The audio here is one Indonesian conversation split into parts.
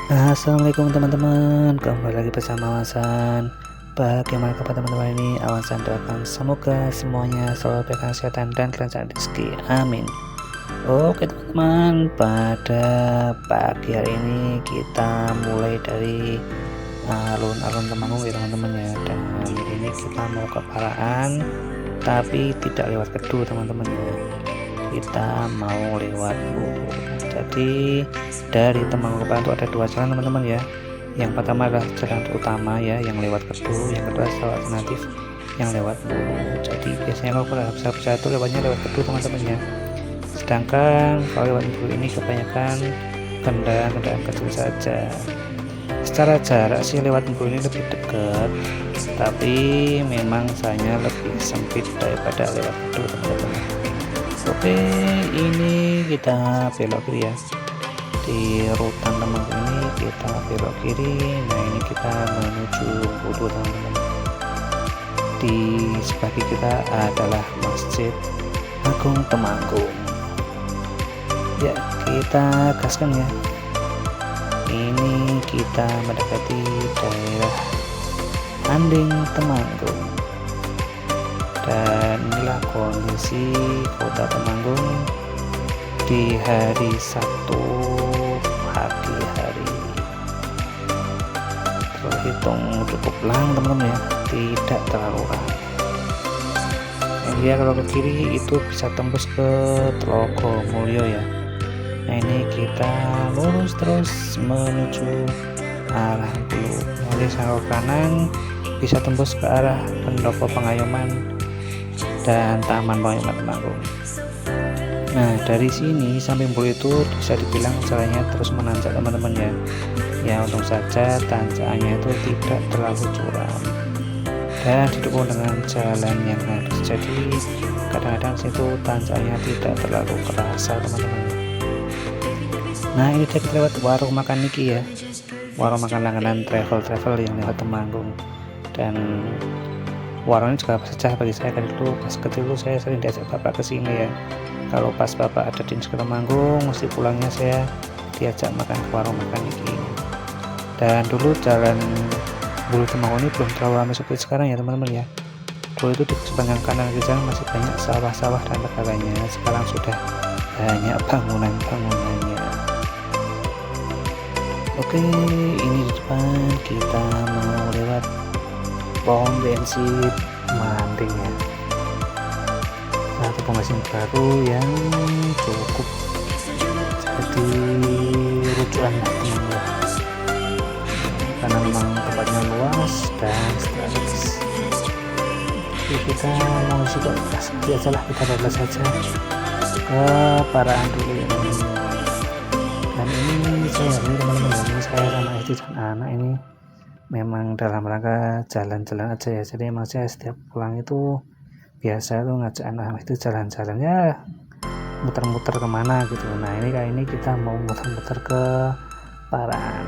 Assalamualaikum teman-teman, kembali lagi bersama Awansan. Bagaimana kabar teman-teman ini? Awansan doakan semoga semuanya selalu diberikan kesehatan dan kelancaran rezeki, amin. Oke teman-teman, pada pagi hari ini kita mulai dari alun-alun Temanggung ya teman-teman ya. Dan ini kita mau ke Paraan, tapi tidak lewat Kedu teman-teman ya. Kita mau lewat Bulu. Jadi dari Temanggung ke Paraan itu ada dua jalan teman-teman ya. Yang pertama adalah jalan utama ya, yang lewat Kedu. Yang kedua adalah alternatif yang lewat Bulu. Jadi biasanya kalau besar-besar itu lewatnya lewat Kedu teman-teman ya. Sedangkan kalau lewat Bulu ini kebanyakan kendaraan kecil saja. Secara jarak sih lewat Bulu ini lebih dekat, tapi memang saya lebih sempit daripada lewat Kedu teman-teman. Oke, ini kita belok kiri ya. Di rutan Temanggung ini kita belok kiri. Nah, ini kita menuju Bulu teman-teman. Di sebelah kiri kita adalah Masjid Agung Temanggung. Ya, kita gaskan ya. Ini kita mendekati daerah Anding Temanggung. Dan inilah kondisi kota Temanggung di hari Sabtu pagi hari. Terhitung cukup lang teman-teman ya, tidak terlalu ramai. Ya kalau ke kiri itu bisa tembus ke Tlogomulyo ya. Nah ini kita lurus terus menuju arah Bulu. Nanti ke kanan bisa tembus ke arah Pendopo Pengayoman dan Taman Pengayoman Temanggung. Nah dari sini sampai Bulu itu bisa dibilang jalannya terus menanjak teman-teman ya. Ya untung saja tanjakannya itu tidak terlalu curam dan didukung dengan jalan yang halus. Jadi kadang-kadang situ tanjakannya tidak terlalu kerasa teman-teman. Nah ini kita lewat warung makan Niki ya, warung makan langganan travel yang lewat Temanggung. Dan warung ini juga bersejarah bagi saya, kan dulu pas kecil itu saya sering diajak bapak ke sini ya. Kalau pas bapak ada dinas ke Temanggung, mesti pulangnya saya diajak makan ke warung makan Niki. Dan dulu jalan Bulu Temanggung ini belum terlalu ramai seperti sekarang ya teman-teman ya. Dulu itu di sepanjang kanan kiri jalan masih banyak sawah-sawah dan tegalannya. Sekarang sudah banyak bangunan-bangunannya. Oke, ini di depan kita mau lewat pom bensin Manding ya. Satu pom bensin baru yang cukup jadi rujukan teman-teman ya. Karena memang tempatnya luas dan strategis. Jadi kita mau sudah kasih aja lah, kita bablas saja ke Paraan dulu ya teman-teman. Dan ini saya teman-teman, ini saya sama istri dan anak ini memang dalam rangka jalan-jalan aja ya. Jadi emang saya setiap pulang itu biasa tuh ngajak anak itu jalan-jalan ya, muter-muter kemana gitu. Nah ini kali ini kita mau muter-muter ke Paraan.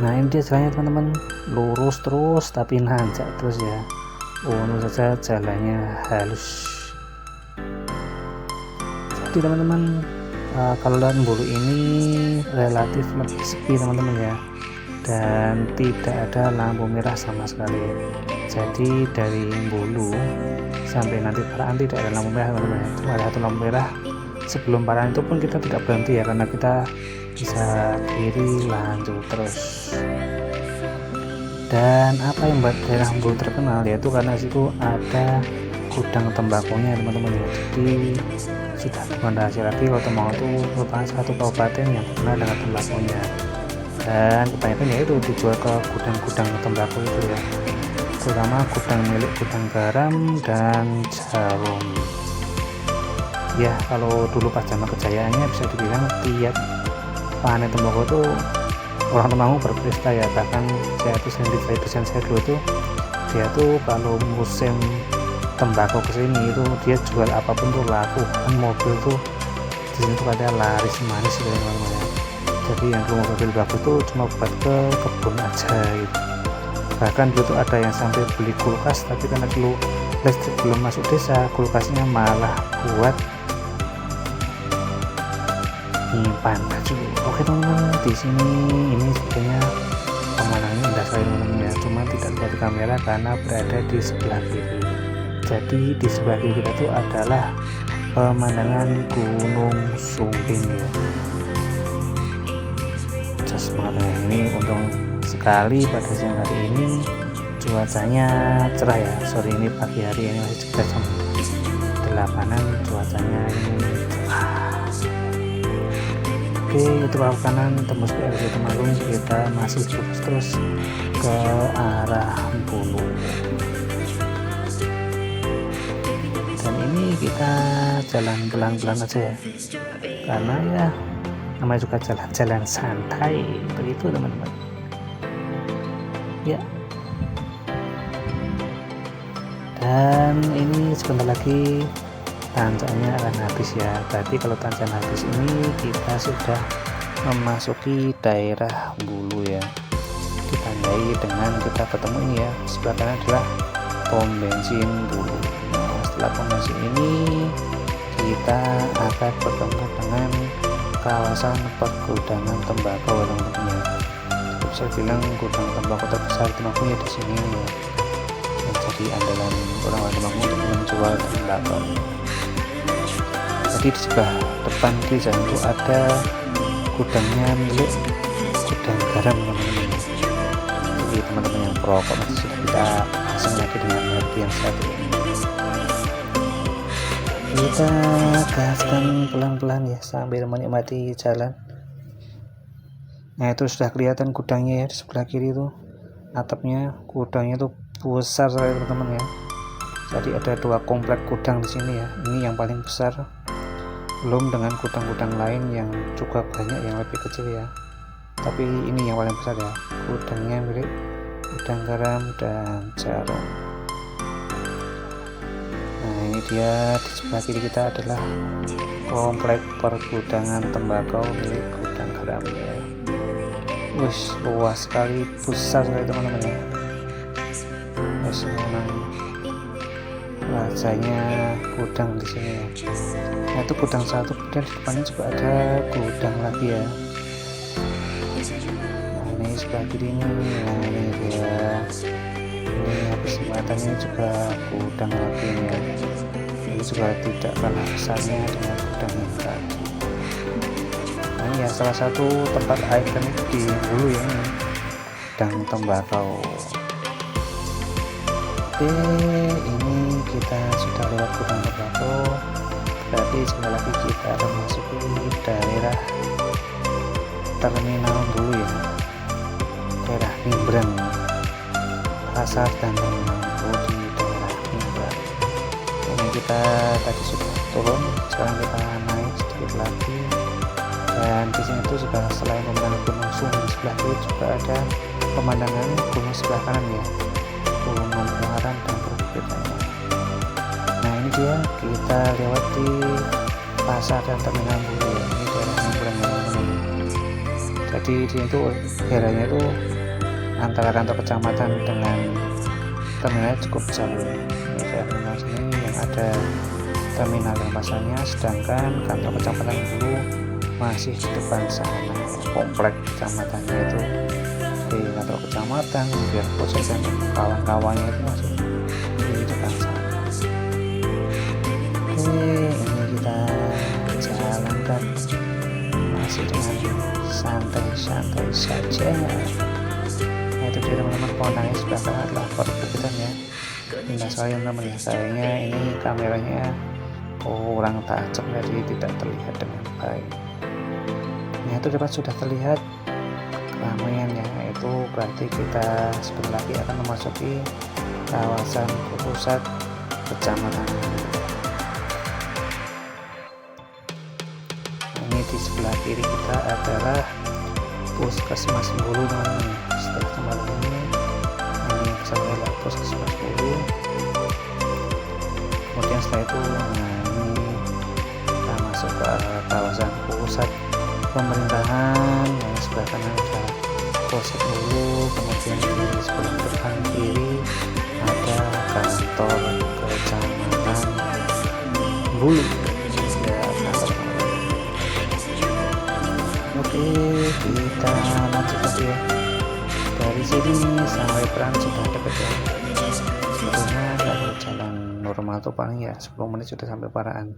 Nah ini dia jalannya teman-teman, lurus terus tapi nanjak terus ya. Untung saja jalannya halus. Jadi teman-teman, kalau lihat Bulu ini relatif lebih sepi teman-teman ya, dan tidak ada lampu merah sama sekali. Jadi dari Bulu sampai nanti Paraan tidak ada lampu merah teman-teman ya. Cuma ada satu lampu merah sebelum Paraan, itu pun kita tidak berhenti ya, karena kita bisa kiri lanjut terus. Dan apa yang membuat daerah Bulu terkenal yaitu karena situ ada gudang tembakunya teman-teman ya. Jadi sudah bukan rahasia lagi kalau Temanggung itu merupakan satu kabupaten yang terkenal dengan tembakunya, dan kebanyakan ya itu dijual ke gudang-gudang tembakau itu ya, terutama gudang milik Gudang Garam dan Jarum ya. Kalau dulu pas zaman kejayaannya bisa dibilang tiap panen tembakau itu orang Temanggung berpesta ya. Bahkan saya tuh sendiri dari dosen saya dulu tuh, dia tuh kalau musim tembakau kesini itu dia jual apapun tuh laku. Kan mobil tuh di sini tuh ada laris manis gitu teman-teman ya. Jadi yang dulu mobil bagus tuh cuma buat ke kebun aja gitu. Bahkan dulu tuh ada yang sampai beli kulkas, tapi karena dulu listrik belum masuk desa, kulkasnya malah buat nyimpan baju. Oke teman-teman, di sini ini sebetulnya pemandangannya indah sekali teman-teman ya, cuma tidak terlihat di kamera karena berada di sebelah kiri. Jadi di sebelah kiri kita itu adalah pemandangan Gunung Sumbing ya. Semangat ini untung sekali pada siang hari ini cuacanya cerah ya. Sore ini pagi hari ini masih sekitar jam 8-an, cuacanya ini cerah. Oke, itu belok kanan tembus ke RW Temanggung, kita masih terus ke arah Bulu. Dan ini kita jalan pelan-pelan aja ya, karena ya namanya juga jalan-jalan santai begitu teman-teman ya. Dan ini sebentar lagi tanjakannya akan habis ya. Berarti kalau tanjakan habis ini kita sudah memasuki daerah Bulu ya. Ditandai dengan kita ketemu ini ya, sebelah kanan adalah pom bensin Bulu. Nah, setelah pom bensin ini kita akan bertemu dengan kawasan pergudangan tembakau teman-teman ya. Bisa bilang gudang tembakau terbesar Temanggung ya di sini ya. Yang jadi andalan orang-orang Temanggung untuk menjual tembakau. Jadi di sebelah depan di jalan itu ada gudangnya milik gudang garam teman-teman. Jadi teman-teman yang perokok nanti sudah kita pasang lagi dengan harga yang satu ini. Kita gaskan pelan-pelan ya sambil menikmati jalan. Nah itu sudah kelihatan gudangnya ya di sebelah kiri itu, atapnya gudangnya itu besar sekali teman-teman ya. Jadi ada 2 komplek gudang di sini ya. Ini yang paling besar, belum dengan gudang-gudang lain yang juga banyak yang lebih kecil ya. Tapi ini yang paling besar ya, gudangnya milik gudang garam dan jarum. Nah ini dia di sebelah kiri kita adalah komplek pergudangan tembakau milik gudang garam ya. Wih, luas sekali, besar sekali teman-teman ya. Wih, memang wajahnya gudang di sini ya. Nah itu gudang satu, kemudian di depannya juga ada gudang lagi ya. Nah ini sebelah kiri ini, nah ini dia. Ini habis jembatannya juga gudang lagi ya. Ini juga tidak kalah besarnya dengan gudang yang tadi. Nah ini ya salah satu tempat ikon di Bulu ya, ini gudang tembakau. Oke, ini kita sudah lewat gudang tembakau. Berarti sebentar lagi kita akan memasuki daerah terminal Bulu ya, daerah Mimbrang, pasar dan terminal Bulu di daerah Mimbrang. Ini kita tadi sudah turun, sekarang kita naik sedikit lagi. Dan di sini tuh juga selain pemandangan Gunung Sumbing sebelah kiri juga ada pemandangan gunung sebelah kanan ya, Gunung Ungaran dan perbukitannya. Nah ini dia, kita lewati pasar dan terminal Bulu ya. Ini daerah Mimbrang teman-teman. Jadi di sini tuh daerahnya itu antara kantor kecamatan dengan terminalnya cukup jauh. Ini daerah terminal sini yang ada terminal dan pasarnya, sedangkan kantor kecamatan Bulu masih di depan sana. Komplek kecamatannya itu di kantor kecamatan, biar proses dan kawan-kawannya itu masih di depan sana. Oke, ini kita jalankan masih dengan santai-santai saja. Nah itu dia teman-teman, pemandangannya sebelah kanan adalah perbukitan ya. Indah sekali teman-teman ya. Sayangnya ini kameranya kurang tajam jadi tidak terlihat dengan baik. Nah itu dapat sudah terlihat keramaiannya, itu berarti kita sebentar lagi akan memasuki kawasan pusat kecamatan. Ini di sebelah kiri kita adalah Puskesmas Bulu teman-teman. Setelah kembali ini bisa melihat Puskesmas Bulu. Kemudian setelah itu ini kita masuk ke kawasan pusat pemerintahan. Yang sebelah kanan ada Polsek Bulu, kemudian di sebelah depan kiri ada kantor kecamatan Bulu ya, kantor. Oke, sekarang sudah dekat ya. Sebetulnya kalau jalan normal tuh paling ya 10 menit sudah sampai Paraan,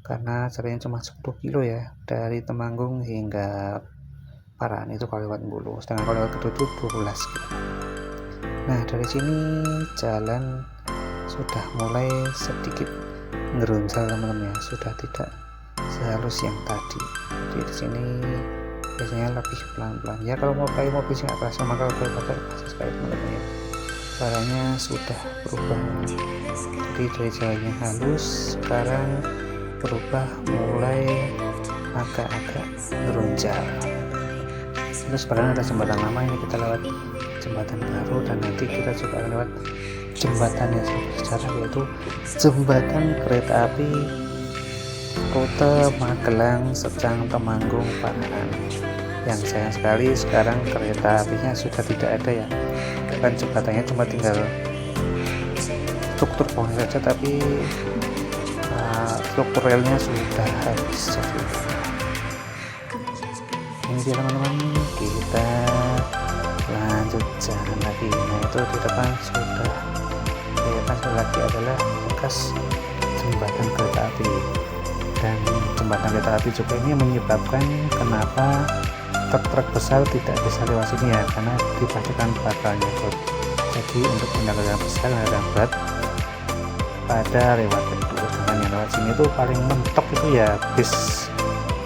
karena jaraknya cuma 10 kilo ya, dari Temanggung hingga Paraan itu kalau lewat Bulu, sedangkan kalau lewat Kedua itu 12 kilo. Nah dari sini jalan sudah mulai sedikit ngeruncal teman-teman ya, sudah tidak sehalus yang tadi. Jadi di sini biasanya lebih pelan-pelan ya, kalau mau pakai mobil sih nggak kerasa, maka kalau pakai kerasa sekali teman-teman ya. Caranya sudah berubah, jadi dari jalannya halus sekarang berubah mulai agak-agak ngeruncal. Terus sekarang ada jembatan lama, ini kita lewat jembatan baru, dan nanti kita juga akan lewat jembatan yang sejarah, yaitu jembatan kereta api rute Magelang Secang Temanggung Paraan. Yang sayang sekali sekarang kereta apinya sudah tidak ada ya, kan jembatannya cuma tinggal struktur pohonnya saja, tapi struktur relnya sudah habis. Jadi ini dia teman-teman, kita lanjut jalan lagi. Nah itu di depan sudah kelihatan sekali lagi adalah bekas jembatan kereta api, dan jembatan kereta api juga ini menyebabkan kenapa truk-truk besar tidak bisa lewat sini ya, karena dipastikan bakal nyangkut. Jadi untuk kendaraan besar, kendaraan berat pada lewat kedua, dengan yang lewat sini tuh paling mentok itu ya bis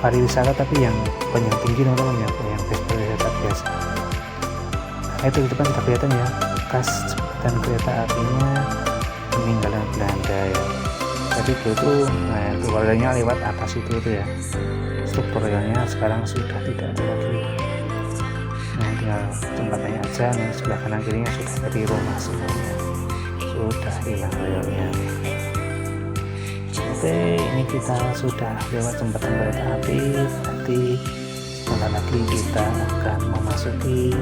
pariwisata, tapi yang banyak tinggi teman-teman ya, yang bis pariwisata biasa. Nah itu di depan sudah kelihatan ya bekas jembatan kereta apinya peninggalan Belanda ya. Jadi itu nah itu warnanya lewat atas itu ya, strukturnya sekarang sudah tidak ada lagi. Nah tinggal jembatannya aja, nih sebelah kanan kirinya sudah dari rumah semuanya, sudah hilang realnya. Oke, ini kita sudah lewat jembatan kereta api, berarti sebentar lagi kita akan memasuki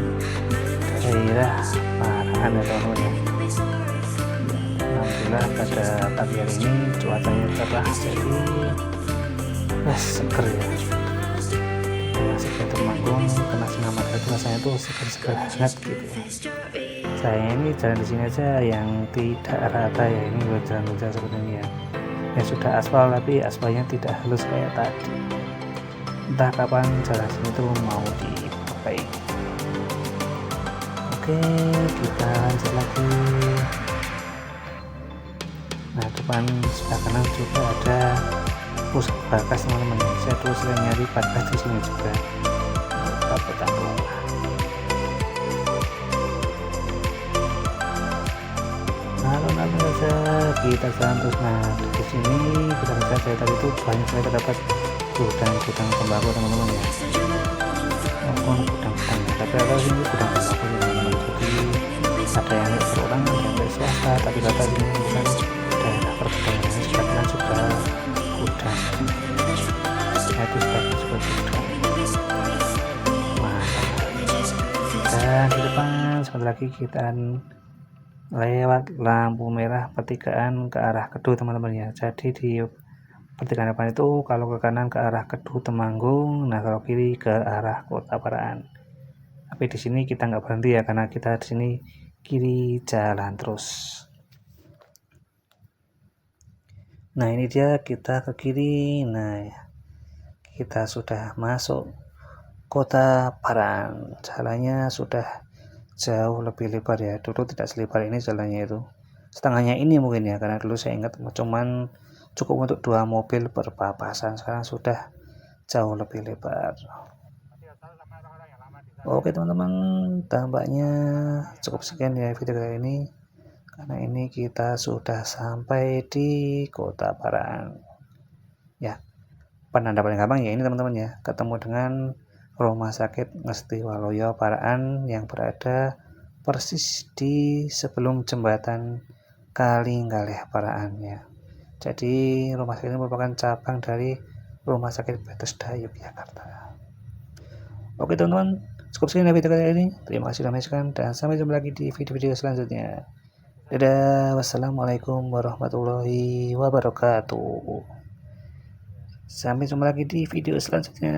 daerah Paraan ya teman-teman ya. Alhamdulillah pada pagi hari ini cuacanya cerah, jadi seger ya. Seger Temanggung kena sinar matahari rasanya tuh seger-seger hangat gitu ya. Saya ini jalan di sini aja yang tidak rata ya, ini buat jalan hujan seperti ini ya. Ya sudah aspal, tapi aspalnya tidak halus kayak tadi. Entah kapan jalan sini tuh mau dipakai. Oke, kita lanjut lagi. Nah depan sebelah kanan juga ada pusat Barkas teman-teman, saya terus sering nyari Barkas di sini juga. Kita rumah. Lalu saja kita jalan terus. Nah di sini kita lihat saya tadi itu banyak sekali terdapat gudang-gudang tembakau teman-teman ya, maupun gudang-gudang, tapi ada sini gudang tembakau teman-teman. Jadi ada yang berulang, ada yang dari swasta, tapi kata ini bukan daerah perkebunan, sebagian juga gudang. Itu sebagian juga gudang. Dan di depan sebentar lagi kita lewat lampu merah pertigaan ke arah Keduh teman-teman ya. Jadi di pertigaan depan itu kalau ke kanan ke arah Keduh Temanggung, nah kalau kiri ke arah Kota Paraan. Tapi di sini kita nggak berhenti ya, karena kita di sini kiri jalan terus. Nah ini dia kita ke kiri. Nah kita sudah masuk Kota Paraan, jalannya sudah jauh lebih lebar ya, dulu tidak selebar ini jalannya, itu setengahnya ini mungkin ya, karena dulu saya ingat cuman cukup untuk 2 mobil berpapasan, sekarang sudah jauh lebih lebar. Oke teman-teman, tampaknya cukup sekian ya video kali ini, karena ini kita sudah sampai di Kota Paraan ya. Penanda paling gampang ya ini teman-teman ya, ketemu dengan Rumah Sakit Ngesti Waluyo Paraan yang berada persis di sebelum jembatan Kalinggalih Paraan ya. Jadi rumah sakit ini merupakan cabang dari Rumah Sakit Bethesda Yogyakarta. Oke teman-teman, cukup sekian video kali ini. Terima kasih sudah menyaksikan dan sampai jumpa lagi di video-video selanjutnya. Dadah, wassalamualaikum warahmatullahi wabarakatuh. Sampai jumpa lagi di video selanjutnya.